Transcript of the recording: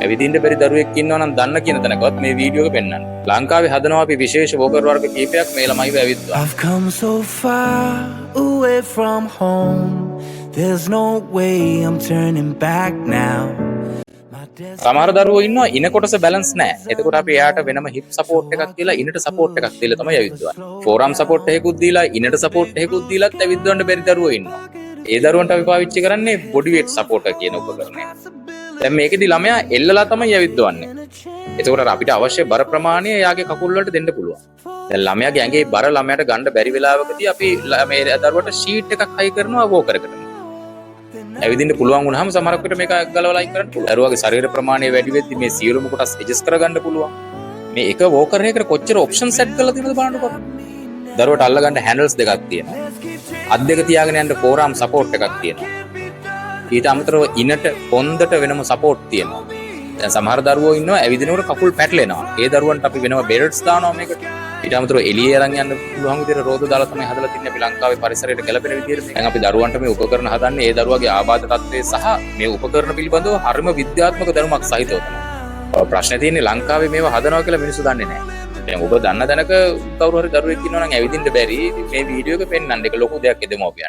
ඇවිදින්න බැරි දරුවෙක් ඉන්නවා නම් දන්න කියන තැනකවත් මේ වීඩියෝ එක පෙන්වන්න. ලංකාවේ හදනවා අපි විශේෂ වෝකර් වර්ග කීපයක් මේ ළමයිව ඇවිද්දා. I've come so far away from home. There's no way I'm turning back now. සමහර දරුවෝ ඉන්නවා ඉන කොටස බැලන්ස් නැහැ. එතකොට අපි එයාට වෙනම හිප් සපෝට් එකක් දීලා ඉනට සපෝට් එකක් දීලා තමයි ඇවිද්දවන්නේ. ෆෝරම් සපෝට් එකකුත් දීලා ඉනට සපෝට් එකකුත් දීලාත් ඇවිද්දවන්න බැරි දරුවෝ ඉන්නවා. ඒ දරුවන්ට අපි පාවිච්චි කරන්නේ බොඩි වේට් සපෝට් එක කියන උපකරණය. දැන් මේකෙදි ළමයා එල්ලලා තමයි ඇවිද්දවන්නේ. එතකොට අපිට අවශ්‍ය බර ප්‍රමාණය එයාගේ කකුල් වලට දෙන්න පුළුවන්. දැන් ළමයාගේ ඇඟේ බර ළමයාට ගන්න බැරි වෙලාවකදී අපි මේ දරුවට ෂීට් එකක් හයි කරනවා වෝකරකට. ඇවිදින්න පුළුවන් වුණාම සමහරක් විට මේක ගලවලා අයින් කරන්න පුළුවන්. දරුවාගේ ශරීර ප්‍රමාණය වැඩි වෙද්දි මේ සියලුම කොටස් ඇඩ්ජස්ට් කරගන්න පුළුවන්. මේ එක වෝකර් එකකට කොච්චර ඔප්ෂන් සෙට් කරලා තියෙනවද බලන්නකෝ. දරුවට අල්ලගන්න හැන්ඩල්ස් දෙකක් තියෙනවා. අත් දෙක තියාගෙන යන්න ෆෝරම් සපෝට් එකක් තියෙනවා. ඊට අමතරව ඉනට පොන්දට වෙනම සපෝට් තියෙනවා. දැන් සමහර දරුවෝ ඉන්නවා ඇවිදිනකොට කකුල් පැටලෙනවා. ඒ දරුවන්ට අපි වෙනම බෙල්ට්ස් දානවා මේකට. ඊට අමතරව එළියේ අරන් යන්න පුළුවන් විදිහට රෝද දාලා තමයි හදලා තින්නේ අපි ලංකාවේ පරිසරයට ගැලපෙන විදිහට. දැන් අපි දරුවන්ට මේ උපකරණ හදන්නේ ඒ දරුවාගේ ආබාධ තත්ත්වය සහ මේ උපකරණ පිළිබඳව හරිම විද්‍යාත්මක දැනුමක් සහිතව තමයි. ප්‍රශ්නේ තියෙන්නේ ලංකාවේ මේවා හදනවා කියලා මිනිස්සු දන්නේ නැහැ. දැන් ඔබ දන්න දැනක කවුරු හරි දරුවෙක් ඉන්නවා නම් ඇවිදින්න බැරි මේ වීඩියෝ එක පෙන්වන්න. ඒක ලොකු දෙයක් එදෙමෝපියන්.